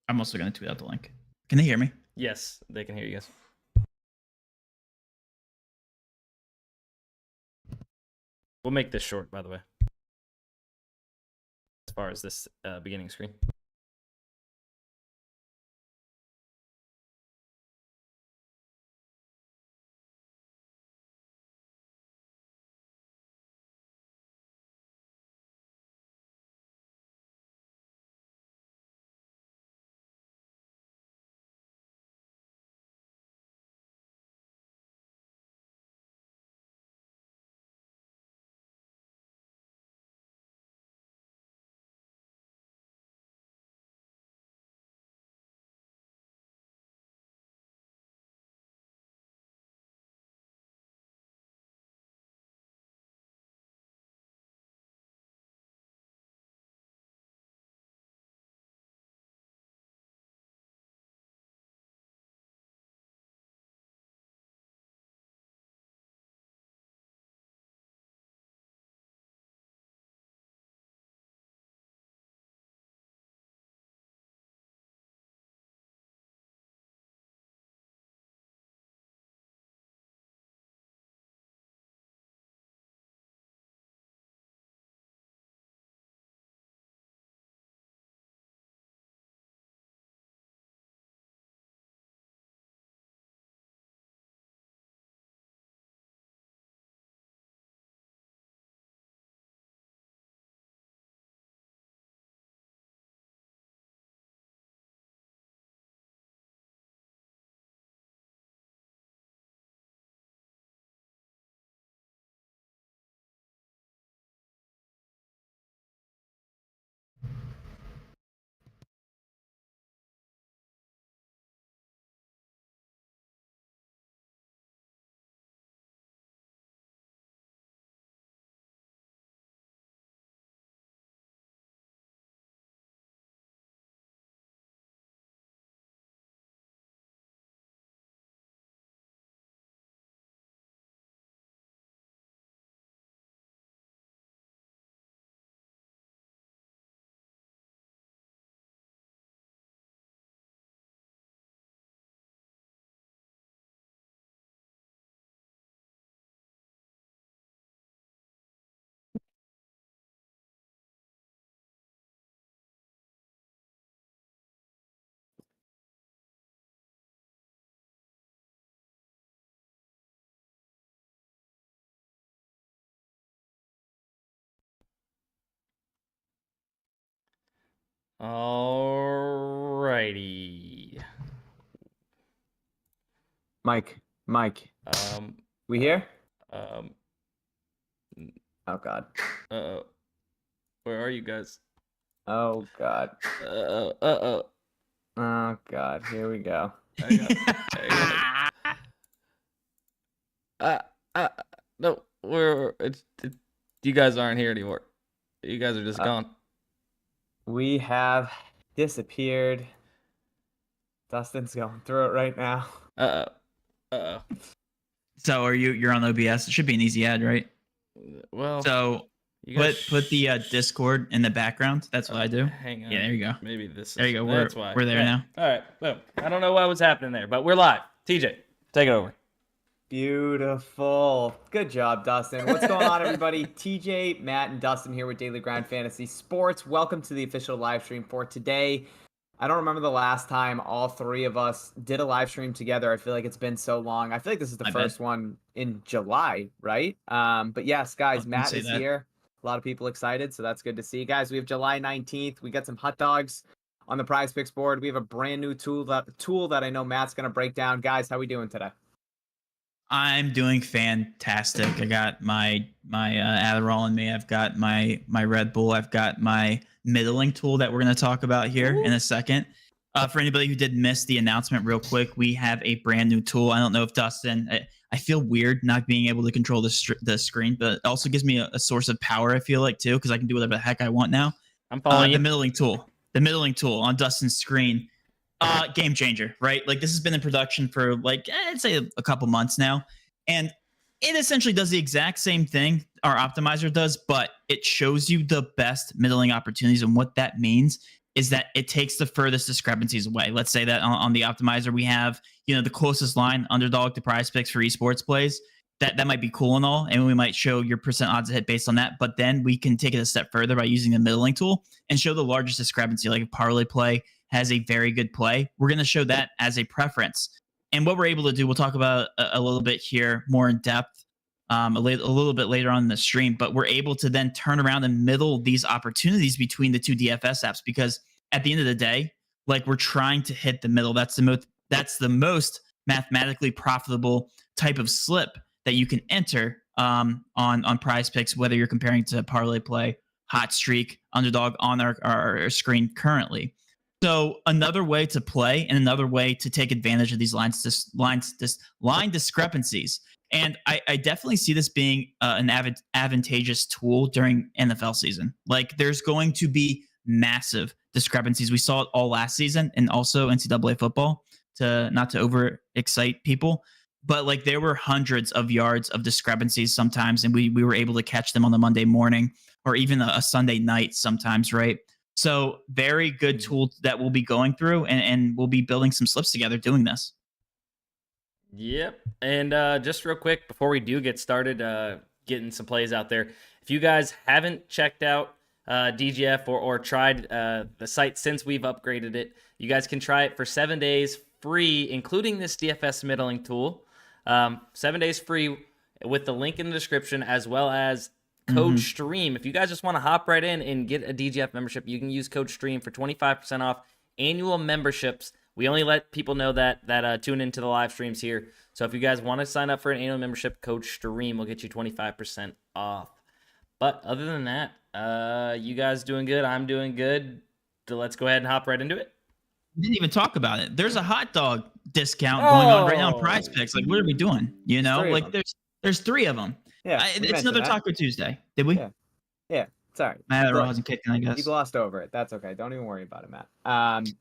I'm also going to tweet out the link. Can they hear me? Yes, they can hear you guys. We'll make this short, by the way, as far as this beginning screen. Alrighty. Mike, we here? Oh God. Where are you guys? Oh God. Oh God. Here we go. No, you guys aren't here anymore. You guys are just gone. We have disappeared. Dustin's going through it right now. So are you're on OBS? It should be an easy ad, right? Well, so put the Discord in the background. That's what I do. Hang on. Yeah, there you go. Maybe this. There you go. That's why. We're there now. All right. Boom. I don't know what was happening there, but we're live. TJ, take it over. Beautiful. Good job, Dustin. What's going on, everybody? TJ, Matt, and Dustin here with Daily Grind Fantasy Sports. Welcome to the official live stream for today. I don't remember the last time all three of us did a live stream together. I feel like it's been so long. I feel like this is the first one in July, right? But yes, guys, Matt is here. A lot of people excited, so that's good to see. Guys, we have July 19th. We got some hot dogs on the PrizePicks board. We have a brand new tool that I know Matt's going to break down. Guys, how we doing today? I'm doing fantastic. I got my Adderall in me. I've got my Red Bull. I've got my middling tool that we're going to talk about here in a second. For anybody who did miss the announcement real quick, we have a brand new tool. I don't know if Dustin, I feel weird not being able to control the screen, but it also gives me a source of power, I feel like, too, because I can do whatever the heck I want now. I'm following you. The middling tool on Dustin's screen. Game changer, right? Like, this has been in production for I'd say a couple months now, and it essentially does the exact same thing our optimizer does, but it shows you the best middling opportunities, and what that means is that it takes the furthest discrepancies away. Let's say that on the optimizer, we have, the closest line, Underdog to PrizePicks for esports plays. That might be cool and all, and we might show your percent odds to hit based on that. But then we can take it a step further by using the middling tool and show the largest discrepancy. Like if ParlayPlay has a very good play, we're going to show that as a preference. And what we're able to do, we'll talk about a little bit here more in depth a little bit later on in the stream, but we're able to then turn around and middle these opportunities between the two DFS apps, because at the end of the day, like, we're trying to hit the middle. That's the most mathematically profitable type of slip that you can enter on PrizePicks, whether you're comparing to ParlayPlay, Hot Streak, Underdog on our screen currently. So another way to play and another way to take advantage of these line discrepancies. And I definitely see this being an advantageous tool during NFL season. Like, there's going to be massive discrepancies. We saw it all last season and also NCAA football, not to overexcite people. But like, there were hundreds of yards of discrepancies sometimes, and we were able to catch them on the Monday morning or even a Sunday night sometimes, right? So very good tool that we'll be going through, and we'll be building some slips together doing this. Yep. And just real quick, before we do get started getting some plays out there, if you guys haven't checked out DGF or tried the site since we've upgraded it, you guys can try it for 7 days free, including this DFS middling tool. 7 days free with the link in the description, as well as code STREAM. If you guys just want to hop right in and get a DGF membership, you can use code STREAM for 25% off annual memberships. We only let people know that tune into the live streams here. So if you guys want to sign up for an annual membership, code STREAM will get you 25% off. But other than that, you guys doing good. I'm doing good. So let's go ahead and hop right into it. We didn't even talk about it. There's a hot dog discount going on right now on PrizePicks. Like, what are we doing? Like, there's 3 of them. Yeah, it's another Taco Tuesday. Did we? Yeah. Sorry. Matt wasn't kicking, I guess. You glossed over it. That's okay. Don't even worry about it, Matt.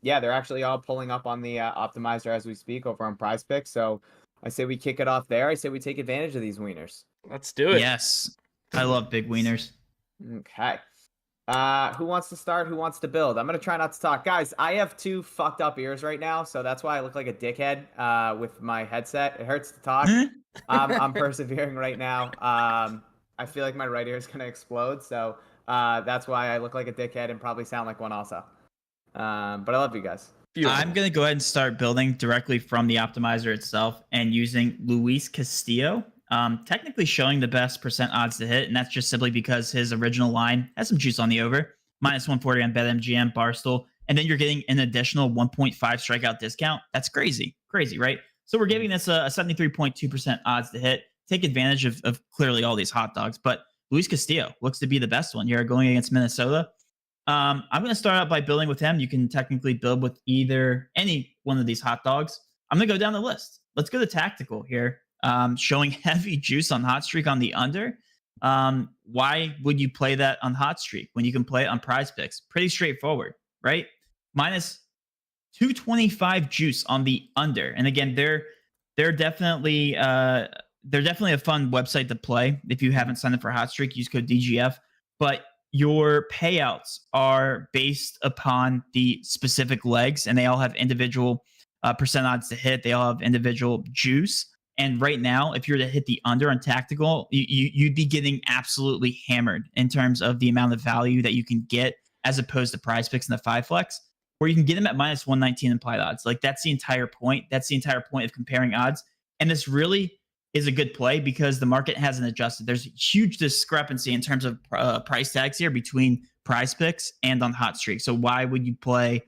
Yeah, they're actually all pulling up on the optimizer as we speak over on PrizePicks. So I say we kick it off there. I say we take advantage of these wieners. Let's do it. Yes. I love big wieners. Okay. Who wants to start? Who wants to build? I'm going to try not to talk. Guys, I have 2 fucked up ears right now, so that's why I look like a dickhead with my headset. It hurts to talk. I'm persevering right now. I feel like my right ear is going to explode, so that's why I look like a dickhead and probably sound like one also. But I love you guys. I'm going to go ahead and start building directly from the optimizer itself and using Luis Castillo. Technically showing the best percent odds to hit, and that's just simply because his original line has some juice on the over, -140 on BetMGM, Barstool, and then you're getting an additional 1.5 strikeout discount. That's crazy, right? So we're giving this a 73.2% odds to hit. Take advantage of clearly all these hot dogs, but Luis Castillo looks to be the best one here going against Minnesota. I'm going to start out by building with him. You can technically build with any one of these hot dogs. I'm going to go down the list. Let's go to tactical here. Showing heavy juice on Hot Streak on the under. Why would you play that on Hot Streak when you can play it on PrizePicks? Pretty straightforward, right? -225 juice on the under. And again, they're definitely a fun website to play. If you haven't signed up for Hot Streak, use code DGF. But your payouts are based upon the specific legs, and they all have individual percent odds to hit. They all have individual juice. And right now, if you were to hit the under on tactical, you'd be getting absolutely hammered in terms of the amount of value that you can get, as opposed to PrizePicks and the 5 flex, where you can get them at -119 implied odds. Like, that's the entire point. That's the entire point of comparing odds. And this really is a good play because the market hasn't adjusted. There's a huge discrepancy in terms of price tags here between PrizePicks and on Hot Streak. So why would you play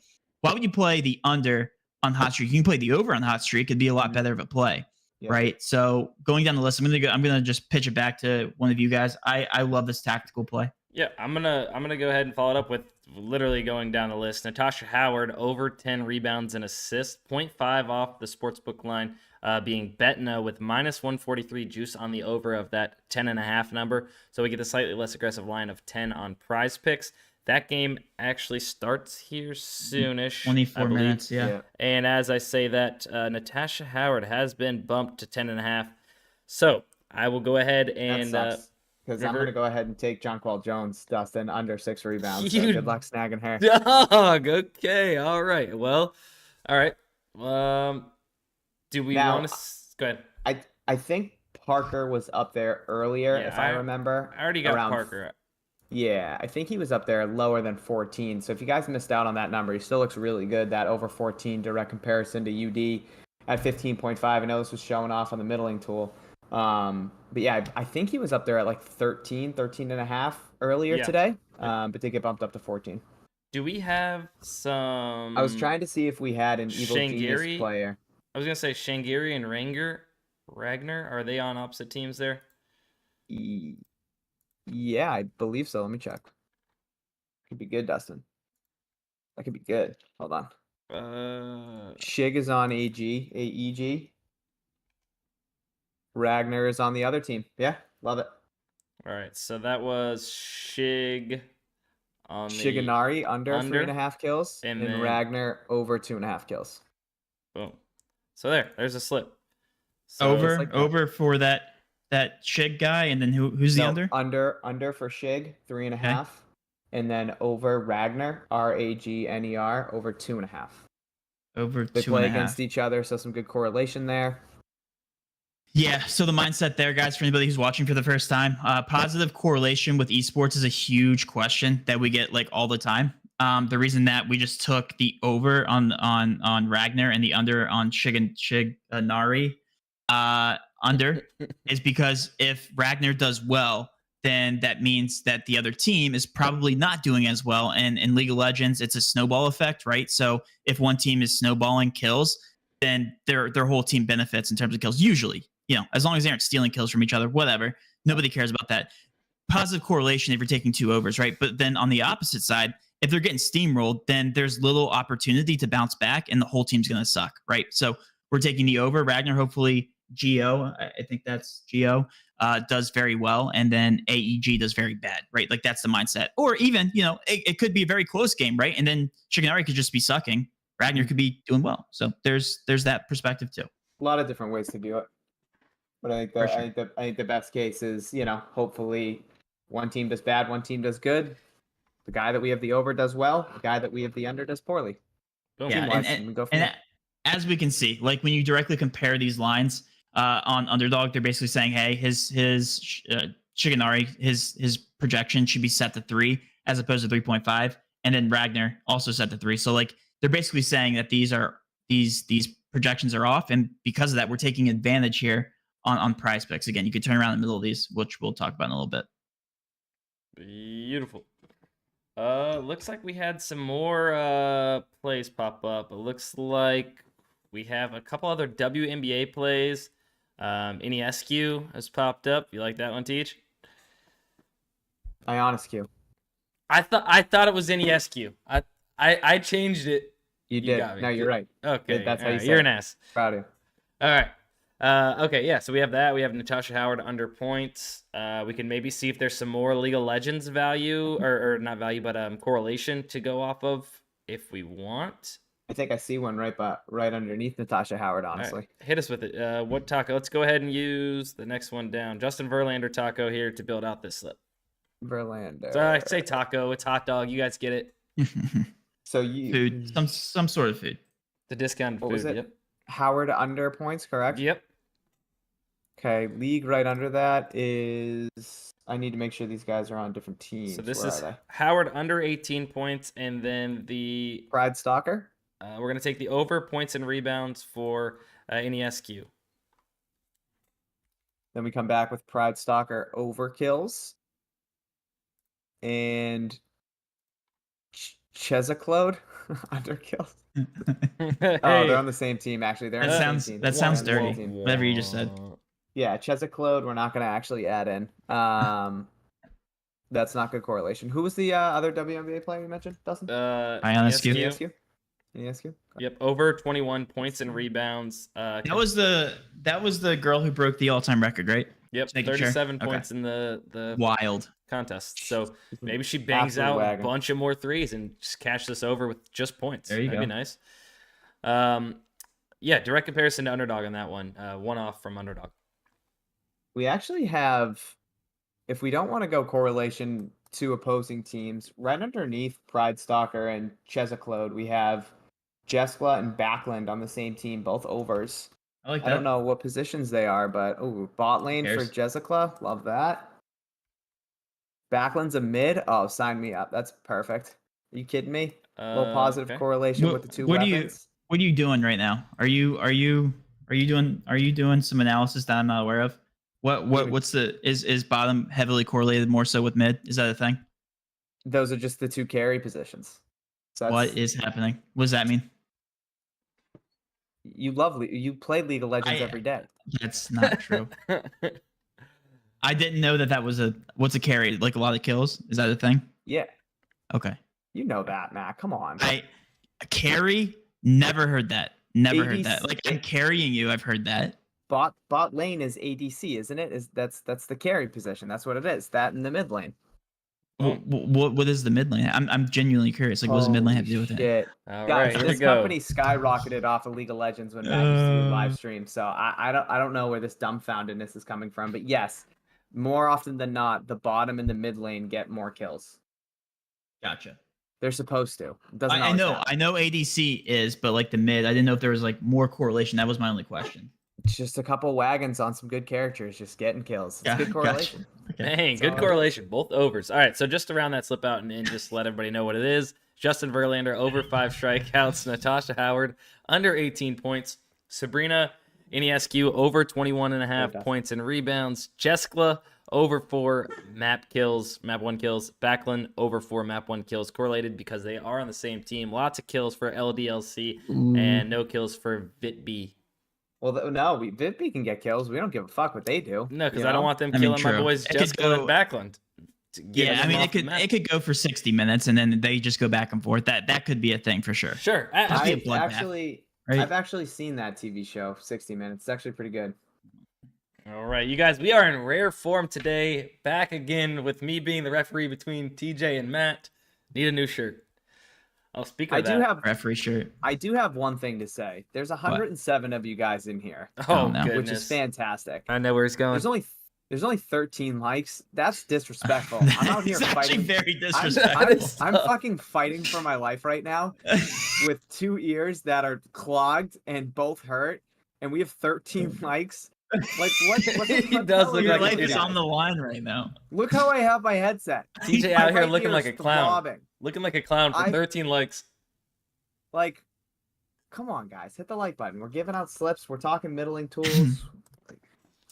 the under on Hot Streak? You can play the over on Hot Streak. It'd be a lot better of a play. Yep. Right. So going down the list, I'm gonna just pitch it back to one of you guys. I love this tactical play. Yeah, I'm gonna go ahead and follow it up with literally going down the list. Natasha Howard over 10 rebounds and assists, 0.5 off the sportsbook line, being Betna with -143 juice on the over of that 10.5 number. So we get a slightly less aggressive line of 10 on PrizePicks. That game actually starts here soonish. 24 minutes, yeah. And as I say that, Natasha Howard has been bumped to 10.5. So I will go ahead and because I'm gonna go ahead and take Jonquel Jones, Dustin, under 6 rebounds. So You good luck snagging her. Dog. Okay. All right. Well. All right. Do we Now, want to go ahead? I think Parker was up there earlier, Yeah, if I remember. I already got around, Parker. Yeah, I think he was up there lower than 14. So if you guys missed out on that number, he still looks really good. That over 14 direct comparison to UD at 15.5. I know this was showing off on the middling tool. But yeah, I think he was up there at like 13 and a half earlier today. But did get bumped up to 14. Do we have some? I was trying to see if we had an Evil Genius player. I was gonna say Shangiri and Ragnar. Are they on opposite teams there? Yeah, I believe so. Let me check. Could be good, Dustin. That could be good. Hold on. Shig is on AEG. Ragnar is on the other team. Yeah, love it. All right, so that was Shig on Shiganari under 3.5 kills, and then Ragnar over 2.5 kills. Boom. So there's a slip. So over for that Shig guy, and then who's the under? Under for Shig 3.5, and then over Ragnar RAGNER over 2.5. Over 2.5. They play against each other, so some good correlation there. Yeah, so the mindset there, guys, for anybody who's watching for the first time, positive correlation with esports is a huge question that we get like all the time. The reason that we just took the over on Ragnar and the under on Shiganari under is because if Ragnar does well, then that means that the other team is probably not doing as well. And in League of Legends, it's a snowball effect, right? So if one team is snowballing kills, then their whole team benefits in terms of kills. Usually, as long as they aren't stealing kills from each other, whatever. Nobody cares about that. Positive correlation if you're taking 2 overs, right? But then on the opposite side, if they're getting steamrolled, then there's little opportunity to bounce back, and the whole team's going to suck, right? So we're taking the over. Ragnar, hopefully, Geo, I think that's Geo, does very well, and then AEG does very bad, right? Like that's the mindset. Or even, it could be a very close game, right? And then Shiganari could just be sucking. Ragnar could be doing well. So there's that perspective too. A lot of different ways to view it. But I think the best case is, hopefully one team does bad, one team does good. The guy that we have the over does well. The guy that we have the under does poorly. Yeah, and as we can see, like when you directly compare these lines on Underdog, they're basically saying, hey, his Shiganari, his projection should be set to 3 as opposed to 3.5, and then Ragnar also set to 3. So like they're basically saying that these projections are off, and because of that, we're taking advantage here on PrizePicks. Again, you could turn around in the middle of these, which we'll talk about in a little bit. Beautiful. Looks like we had some more plays pop up. It looks like we have a couple other WNBA plays. Ionescu has popped up. You like that one, Teach? Ionescu. I thought it was Ionescu. I changed it. You did. No, you're right. Okay, that's how you say you're it. an ass. Proud of you. All right. Okay, yeah, so we have that. We have Natasha Howard under points. We can maybe see if there's some more League of Legends value, or not value, but correlation to go off of if we want. I think I see one right underneath Natasha Howard, honestly. Right, hit us with it. What taco? Let's go ahead and use the next one down. Justin Verlander taco here to build out this slip. Verlander. So I say taco. It's hot dog. You guys get it. So you food, some sort of food. The discounted food. Was it? Yep. Howard under points, correct? Yep. Okay, league right under that is. I need to make sure these guys are on different teams. So this is Howard under 18 points, and then the Pride Stalker. We're gonna take the over points and rebounds for Ionescu. Then we come back with Pride Stalker over kills, and Chezaclode under kills. Oh, they're on the same team. Actually, they're that sounds dirty. Whatever you just said. Yeah, Chezaclode. We're not gonna actually add in. That's not good correlation. Who was the other WNBA player you mentioned, Dustin? Ionescu. Ionescu. Yep, over 21 points and rebounds. That was the girl who broke the all-time record, right? Yep, 37 points in the wild contest. So maybe she bangs out a bunch of more threes and just cash this over with just points. That'd be nice. Yeah, direct comparison to Underdog on that one. One off from Underdog. We actually have if we don't want to go correlation to opposing teams, right underneath Pride Stalker and Chesaclode, we have Jeskla and Backlund on the same team, both overs. I like I don't know what positions they are, but bot lane for cares? Jessica. Love that. Backlund's a mid. Oh, sign me up. That's perfect. Are you kidding me? A little positive Okay. correlation with the two What weapons. are you doing right now? Are you doing some analysis that I'm not aware of? What's the is bottom heavily correlated more so with mid? Is that a thing? Those are just the two carry positions. So What is happening? What does that mean? you play League of Legends every day. That's not true. I didn't know that was what's a carry? Like a lot of kills? Is that a thing? Yeah, Okay. you know that, Matt. Come on. A carry? Never heard that. Never heard ADC that. Like I'm carrying you. I've heard that. Bot lane is ADC, isn't it? That's the carry position. That's what it is. That in the mid lane. What is the mid lane? I'm genuinely curious. Like, what does the mid lane have to do with it? Shit. All Guys, right, here we this go. company skyrocketed off of League of Legends when Matt used to do live stream. So I don't know where this dumbfoundedness is coming from, but yes, more often than not, the bottom and the mid lane get more kills. Gotcha. They're supposed to. It doesn't I always know. happen. I know ADC is, but like the mid, I didn't know if there was like more correlation. That was my only question. It's just a couple wagons on some good characters just getting kills. It's good correlation. Okay. Dang, That's good all it correlation. Both overs. All right, so just to round that slip out and just let everybody know what it is. Justin Verlander, over 5 strikeouts. Natasha Howard, under 18 points. Sabrina Iniescu, over 21.5 Fantastic. points and rebounds. Jeskla, over 4 map 1 kills. Backlund, over 4 map 1 kills. Correlated because they are on the same team. Lots of kills for LDLC and no kills for VitB. Well, no, Vidby can get kills. We don't give a fuck what they do. No, because you I don't know? want them I mean, killing my true. boys It could Jeskla and go- Backlund. Yeah, I mean, it could go for 60 minutes and then they just go back and forth. That could be a thing for sure. Sure. That'd be a bloodbath, I've actually seen that TV show, 60 Minutes. It's actually pretty good. All right, you guys, we are in rare form today. Back again with me being the referee between TJ and Matt. Need a new shirt. Oh, speaking of that, Referee shirt. I do have one thing to say. There's 107 of you guys in here, oh, no. goodness. which is fantastic. I know where he's going. There's only 13 likes. That's disrespectful. I'm out here It's actually fighting. very That disrespectful. is I'm tough. fucking fighting for my life right now with 2 ears that are clogged and both hurt, and we have 13 likes. Like what? He does look Your like an life idiot. is on the line right now. Look how I have my headset. TJ My out here right looking ear like is a clown. throbbing. Looking like a clown for I- 13 likes. Like, come on, guys, hit the like button. We're giving out slips. We're talking middling tools.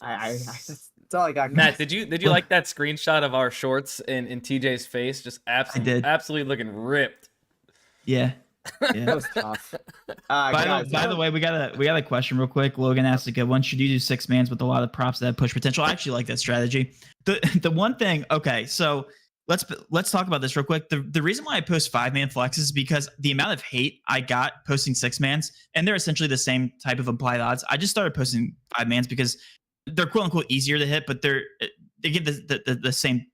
That's all I got. Matt, guys. did you like that screenshot of our shorts in TJ's face? Just did. absolutely looking ripped. Yeah. That Yeah. was tough. By the way, we got a question real quick. Logan asked a good one. Should you do 6 mans with a lot of props that have push potential? I actually like that strategy. The one thing, okay, so let's talk about this real quick. The reason why I post 5-man flexes is because the amount of hate I got posting 6 mans, and they're essentially the same type of implied odds. I just started posting 5 mans because they're quote unquote easier to hit, but they give the same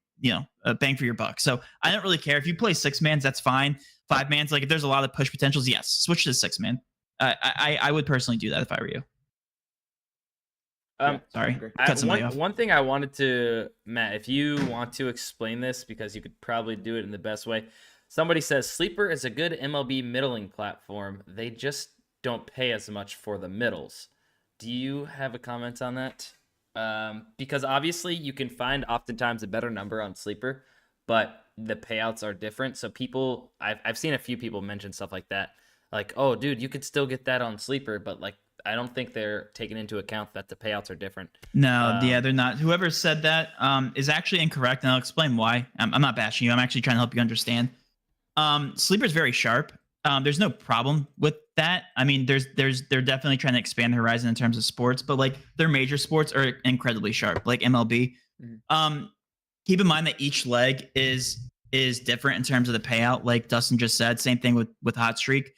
bang for your buck. So I don't really care if you play 6 mans. That's fine. 5 mans, like if there's a lot of push potentials, yes, switch to 6 man. I would personally do that if I were you. Sorry, cut somebody off. One thing I wanted to, Matt, if you want to explain this, because you could probably do it in the best way. Somebody says Sleeper is a good MLB middling platform. They just don't pay as much for the middles. Do you have a comment on that? Because obviously you can find oftentimes a better number on Sleeper, but the payouts are different. So people, I've seen a few people mention stuff like that. Like, oh, dude, you could still get that on Sleeper, but like, I don't think they're taking into account that the payouts are different. No, yeah, they're not. Whoever said that is actually incorrect, and I'll explain why. I'm not bashing you. I'm actually trying to help you understand. Sleeper is very sharp. There's no problem with that. I mean, they're definitely trying to expand the horizon in terms of sports, but like their major sports are incredibly sharp, like MLB. Mhm. Keep in mind that each leg is different in terms of the payout, like Dustin just said. Same thing with Hot Streak.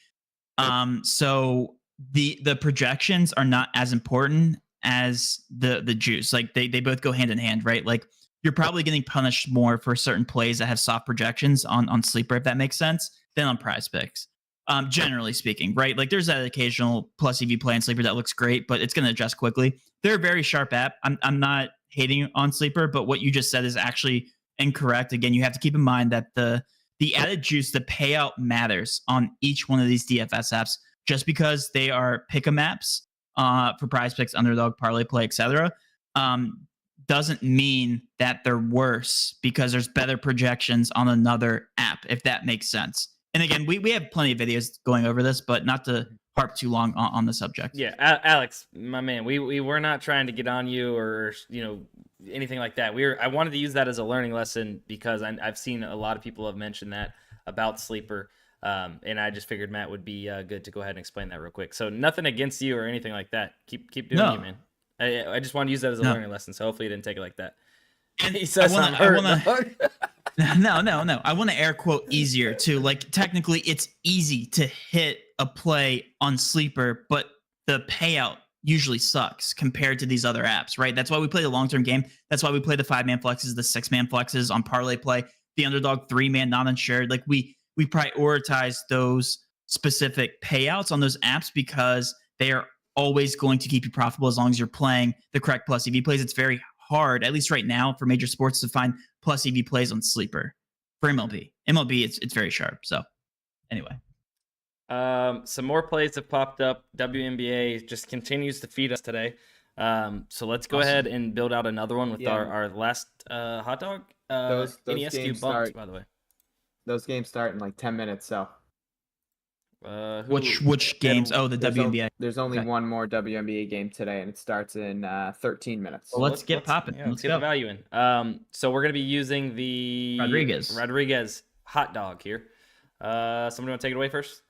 So the projections are not as important as the juice. Like they both go hand in hand, right? Like you're probably getting punished more for certain plays that have soft projections on Sleeper, if that makes sense, than on PrizePicks. Generally speaking, right? Like there's that occasional plus EV play in Sleeper that looks great, but it's going to adjust quickly. They're a very sharp app. I'm not hating on Sleeper, but what you just said is actually incorrect. Again, you have to keep in mind that the added juice, the payout matters on each one of these DFS apps. Just because they are pick-em apps for PrizePicks, Underdog, ParlayPlay, etc., doesn't mean that they're worse because there's better projections on another app, if that makes sense. And again, we have plenty of videos going over this, but not to harp too long on the subject. Yeah, Alex, my man, we were not trying to get on you or anything like that. I wanted to use that as a learning lesson because I've seen a lot of people have mentioned that about Sleeper, and I just figured Matt would be good to go ahead and explain that real quick. So nothing against you or anything like that. Keep doing you, man. I just wanted to use that as a learning lesson, so hopefully you didn't take it like that. He says No. I want to air quote easier too. Like technically it's easy to hit a play on Sleeper, but the payout usually sucks compared to these other apps, right? That's why we play the long-term game. That's why we play the 5-man flexes, the 6-man flexes on ParlayPlay, the Underdog 3-man non-insured. Like we prioritize those specific payouts on those apps because they are always going to keep you profitable as long as you're playing the correct plus EV plays. It's very hard, at least right now, for major sports to find plus EV plays on Sleeper. For MLB, it's very sharp. So anyway, some more plays have popped up. WNBA just continues to feed us today. So let's go ahead and build out another one with our last hot dog. Those NESQ bumps, by the way. Those games start in like 10 minutes. So which games? Oh, the WNBA. There's only one more WNBA game today, and it starts in 13 minutes. Well, let's get popping. Yeah, let's get the value in. So we're gonna be using the Rodriguez hot dog here. Somebody want to take it away first?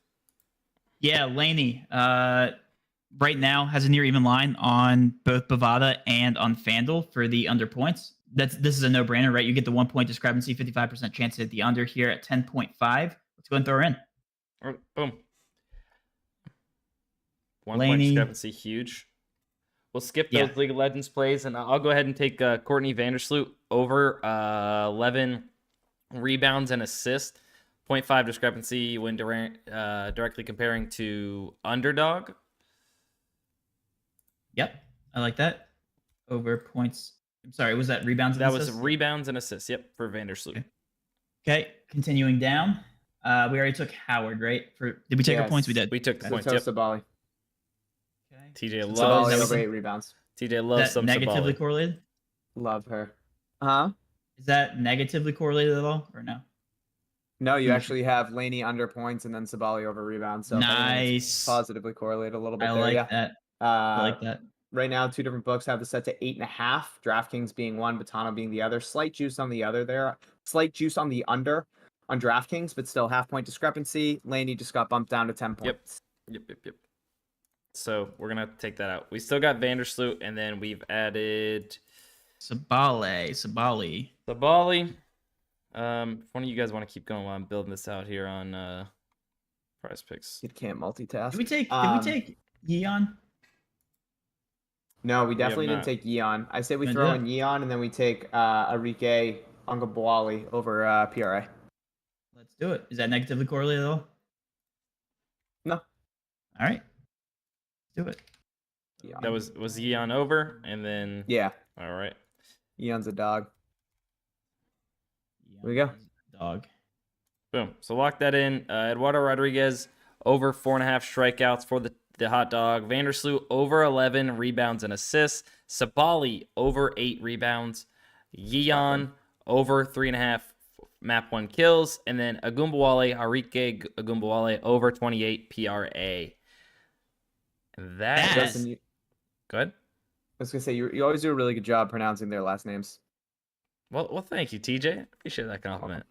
Yeah, Laney. Right now has a near even line on both Bovada and on FanDuel for the under points. This is a no-brainer, right? You get the 1 point discrepancy, 55% chance to hit the under here at 10.5. Let's go and throw her in. All right, boom. 1 point discrepancy, huge. We'll skip those League of Legends plays, and I'll go ahead and take Courtney Vandersloot over 11 rebounds and assists. 0.5 discrepancy when directly comparing to Underdog. Yep, I like that. Over points. I'm sorry, was that rebounds and assists? That was rebounds and assists, yep, for Vandersloot. Okay, continuing down. We already took Howard, right? Did we take our points? We did. We took the points, Sabali. Okay. TJ loves Sabali over 8 rebounds. TJ loves some negatively Sabali. correlated? Love her. Huh? Is that negatively correlated at all, or no? No, you actually have Laney under points and then Sabali over rebounds. So nice. Positively correlated a little bit. I like that. I like that. Right now, 2 different books have the set to 8.5. DraftKings being one, Batano being the other. Slight juice on the other there. Slight juice on the under on DraftKings, but still half-point discrepancy. Laney just got bumped down to 10 points. Yep. So we're gonna take that out. We still got Vandersloot, and then we've added Sabali. If one of you guys want to keep going while I'm building this out here on PrizePicks. You can't multitask. Did we take Yeon? No, we definitely didn't take Yeon. I say we throw in Yeon, and then we take Arike Ongabwali over PRA. Let's do it. Is that negatively correlated at all? No. All right. Let's do it. Yeon. That was Yeon over, and then yeah. All right. Yeon's a dog. Here we go. Dog. Boom. So lock that in. Eduardo Rodriguez over 4.5 strikeouts for the hot dog. Vandersloot over 11 rebounds and assists. Sabali over 8 rebounds. Yeon over 3.5 map 1 kills. And then Arike Agumbawale over 28 PRA. Justin, go ahead. I was going to say, you always do a really good job pronouncing their last names. Well, thank you, TJ. Appreciate that compliment.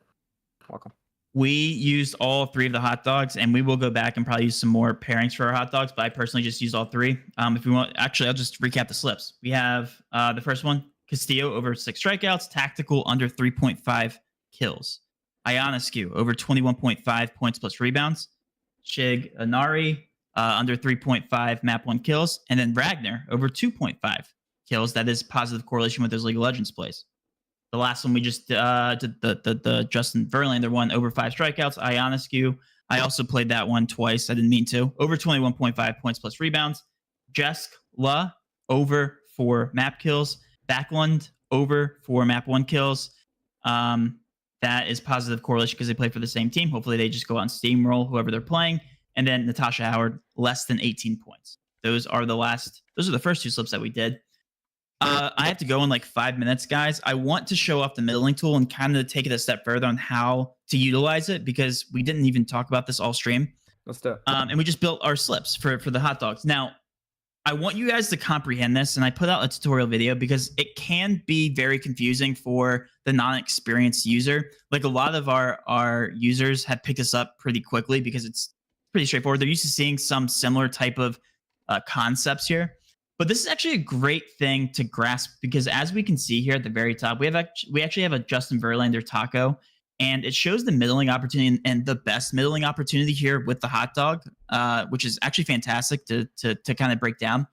Welcome. We used all 3 of the hot dogs, and we will go back and probably use some more pairings for our hot dogs, but I personally just used all 3. If we want, actually, I'll just recap the slips. We have the first one, Castillo over 6 strikeouts, tactical under 3.5 kills. Ionescu over 21.5 points plus rebounds. Shig Anari under 3.5 map 1 kills. And then Ragnar over 2.5 kills. That is positive correlation with those League of Legends plays. The last one we just did the Justin Verlander one, over 5 strikeouts. Ionescu, I also played that one twice. I didn't mean to. Over 21.5 points plus rebounds. Jesk La over 4 map kills. Backlund over for map 1 kills. That is positive correlation because they play for the same team. Hopefully they just go out and steamroll whoever they're playing. And then Natasha Howard, less than 18 points. Those are the first 2 slips that we did. I have to go in like 5 minutes, guys. I want to show off the middling tool and kind of take it a step further on how to utilize it because we didn't even talk about this all stream. Let's do it. And we just built our slips for the hot dogs. Now, I want you guys to comprehend this, and I put out a tutorial video because it can be very confusing for the non-experienced user. Like a lot of our users have picked this up pretty quickly because it's pretty straightforward. They're used to seeing some similar type of concepts here. But this is actually a great thing to grasp because as we can see here at the very top, we actually have a Justin Verlander taco, and it shows the middling opportunity and the best middling opportunity here with the hot dog, which is actually fantastic to kind of break down.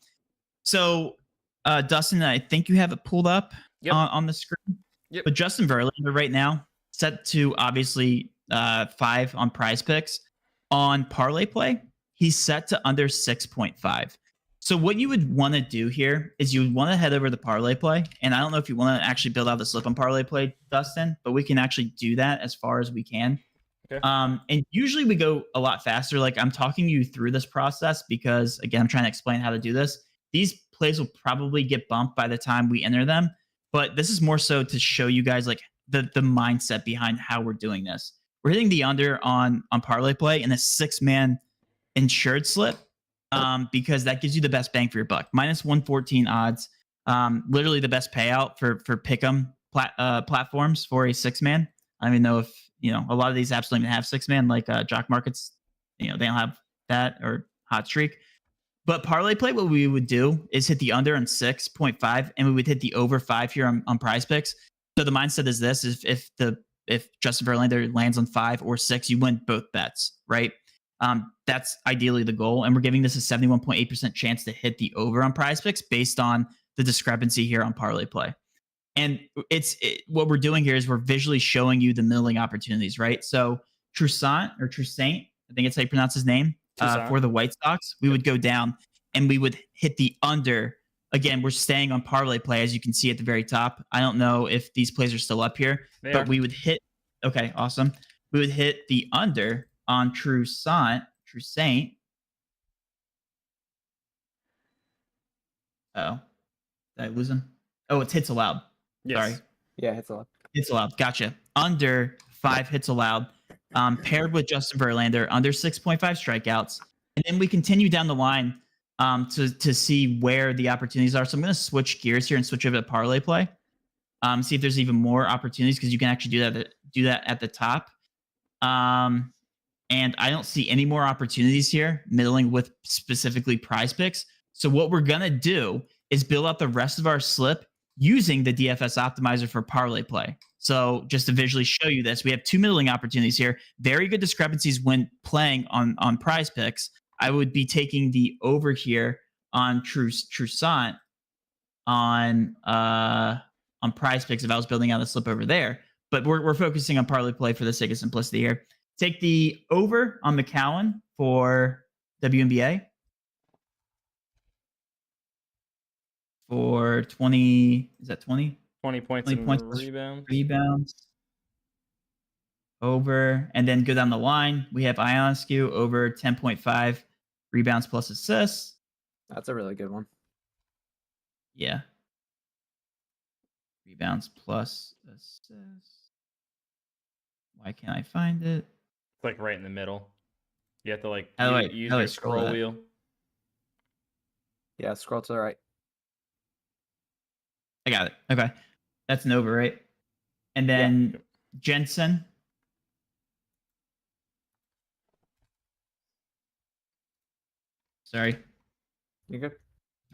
So, Dustin, I think you have it pulled up on the screen. Yep. But Justin Verlander right now set to obviously 5 on PrizePicks. On ParlayPlay, he's set to under 6.5. So what you would want to do here is you would want to head over to ParlayPlay, and I don't know if you want to actually build out the slip on ParlayPlay, Dustin, but we can actually do that as far as we can. Okay. And usually we go a lot faster. Like I'm talking you through this process because again, I'm trying to explain how to do this. These plays will probably get bumped by the time we enter them, but this is more so to show you guys like the mindset behind how we're doing this. We're hitting the under on ParlayPlay in a 6-man insured slip. Because that gives you the best bang for your buck. Minus 114 odds. Literally the best payout for pick'em platforms for a 6-man. I don't even know if a lot of these apps don't even have 6-man, like JockMKT. They don't have that or Hot Streak. But ParlayPlay, what we would do is hit the under on 6.5, and we would hit the over 5 here on PrizePicks. So the mindset is this: if Justin Verlander lands on 5 or 6, you win both bets, right? That's ideally the goal. And we're giving this a 71.8% chance to hit the over on PrizePicks based on the discrepancy here on ParlayPlay. And what we're doing here is we're visually showing you the middling opportunities, right? So Toussaint, I think it's how you pronounce his name, for the White Sox, we would go down and we would hit the under. Again, we're staying on ParlayPlay, as you can see at the very top. I don't know if these plays are still up here, but we would hit. Okay, awesome. We would hit the under on Toussaint. Oh, did I lose him? Oh, it's hits allowed. Yes. Sorry. Yeah, hits allowed. Hits allowed. Gotcha. Under 5 hits allowed. Paired with Justin Verlander, under 6.5 strikeouts. And then we continue down the line to see where the opportunities are. So I'm going to switch gears here and switch over to ParlayPlay. See if there's even more opportunities because you can actually do that at the top. And I don't see any more opportunities here, middling with specifically PrizePicks. So what we're going to do is build out the rest of our slip using the DFS Optimizer for ParlayPlay. So just to visually show you this, we have 2 middling opportunities here. Very good discrepancies when playing on PrizePicks. I would be taking the over here on Toussaint on PrizePicks if I was building out a slip over there. But we're focusing on ParlayPlay for the sake of simplicity here. Take the over on McCowan for WNBA for 20. Is that 20? 20 points 20 points plus rebounds. Rebounds. Over. And then go down the line. We have Ionescu over 10.5 rebounds plus assists. That's a really good one. Yeah. Rebounds plus assists. Why can't I find it? It's like right in the middle. You have to like How do I- use how do I your scroll scroll that? wheel. Yeah, scroll to the right. I got it. Okay. That's an over, right? And then Jensen. Sorry. You good?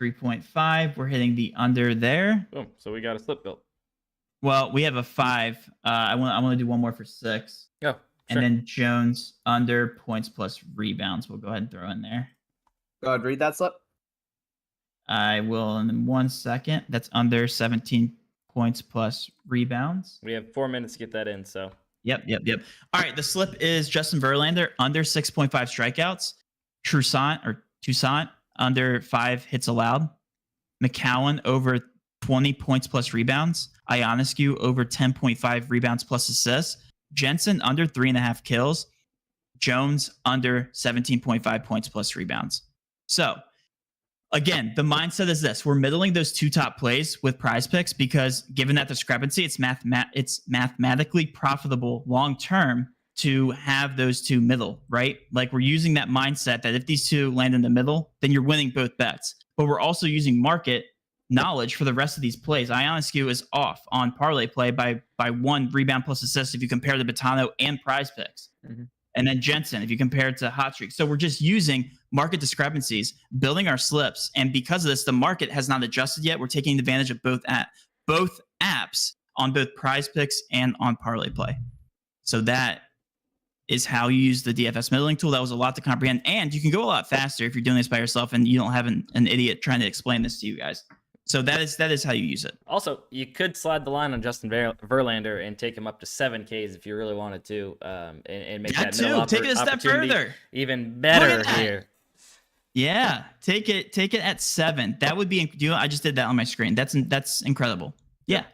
3.5. We're hitting the under there. Boom. So we got a slip built. Well, we have a 5. I want to do one more for 6. Oh, sure. And then Jones under points plus rebounds. We'll go ahead and throw in there. Go ahead, read that slip. I will in 1 second. That's under 17 points plus rebounds. We have 4 minutes to get that in. So Yep. All right, the slip is Justin Verlander under 6.5 strikeouts. Toussaint under 5 hits allowed. McCowan over 20 points plus rebounds. Ionescu over 10.5 rebounds plus assists. Jensen under 3.5 kills. Jones under 17.5 points plus rebounds. So again, the mindset is this: we're middling those two top plays with PrizePicks because given that discrepancy, it's mathematically profitable long term to have those two middle, right? Like we're using that mindset that if these two land in the middle, then you're winning both bets. But we're also using market knowledge for the rest of these plays. Ionescu is off on ParlayPlay by 1 rebound plus assist if you compare the Betano and PrizePicks. Mm-hmm. And then Jensen, if you compare it to Hot Streak. So we're just using market discrepancies, building our slips. And because of this, the market has not adjusted yet. We're taking advantage of both apps on both PrizePicks and on ParlayPlay. So that is how you use the DFS middling tool. That was a lot to comprehend. And you can go a lot faster if you're doing this by yourself and you don't have an idiot trying to explain this to you guys. So that is how you use it. Also, you could slide the line on Justin Verlander and take him up to 7Ks if you really wanted to, and make that middle take it a step further, even better here. Yeah, take it at 7. That would be. I just did that on my screen. That's incredible. Yeah,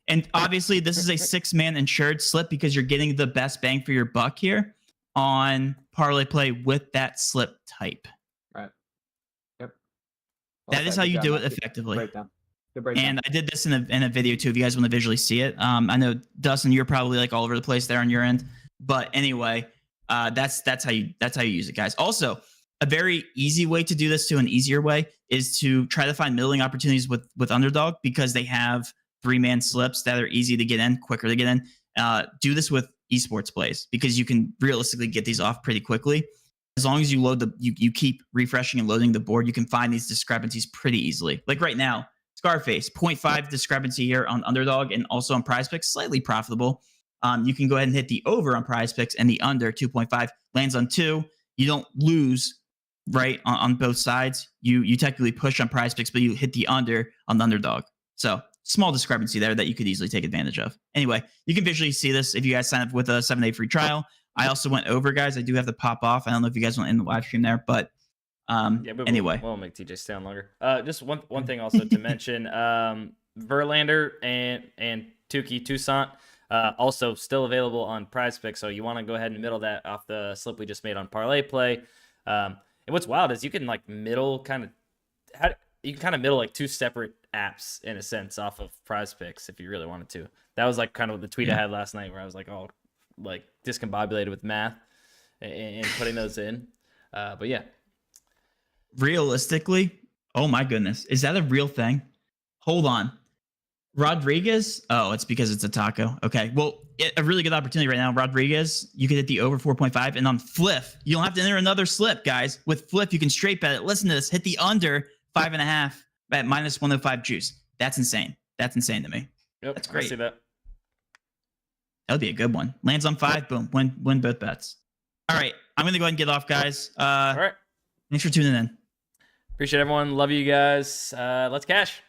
and obviously this is a 6-man insured slip because you're getting the best bang for your buck here on ParlayPlay with that slip type. Right. Yep. That is how you do it effectively. Breakdown. And I did this in a video too, if you guys want to visually see it. I know, Dustin, you're probably like all over the place there on your end. But anyway, that's how you use it, guys. Also, a very easy way to do this too, an easier way, is to try to find middling opportunities with Underdog because they have 3-man slips that are easy to get in, quicker to get in. Do this with esports plays because you can realistically get these off pretty quickly. As long as you load you keep refreshing and loading the board, you can find these discrepancies pretty easily. Like right now, Scarface, 0.5 discrepancy here on Underdog and also on PrizePicks, slightly profitable. You can go ahead and hit the over on PrizePicks and the under 2.5 lands on 2. You don't lose right on both sides. You technically push on PrizePicks, but you hit the under on the Underdog. So small discrepancy there that you could easily take advantage of. Anyway, you can visually see this if you guys sign up with a 7-day free trial. I also went over, guys. I do have to pop off. I don't know if you guys want in the live stream there, but anyway. We'll make TJ stay on longer. Just one thing also to mention, Verlander and Tukey Toussaint also still available on PrizePicks. So you want to go ahead and middle that off the slip we just made on ParlayPlay. And what's wild is you can like middle like 2 separate apps in a sense off of PrizePicks if you really wanted to. That was like kind of the tweet I had last night where I was like all like discombobulated with math and putting those in. But yeah. Realistically, oh my goodness, is that a real thing? Hold on. Rodriguez? Oh, it's because it's a taco. Okay, well, a really good opportunity right now. Rodriguez, you can hit the over 4.5, and on Fliff, you don't have to enter another slip, guys. With Fliff, you can straight bet it. Listen to this. Hit the under 5.5 at minus 105 juice. That's insane. That's insane to me. Yep, that's great. I see that. That would be a good one. Lands on 5, boom, win both bets. All right, I'm going to go ahead and get off, guys. All right. Thanks for tuning in. Appreciate everyone. Love you guys. Let's cash.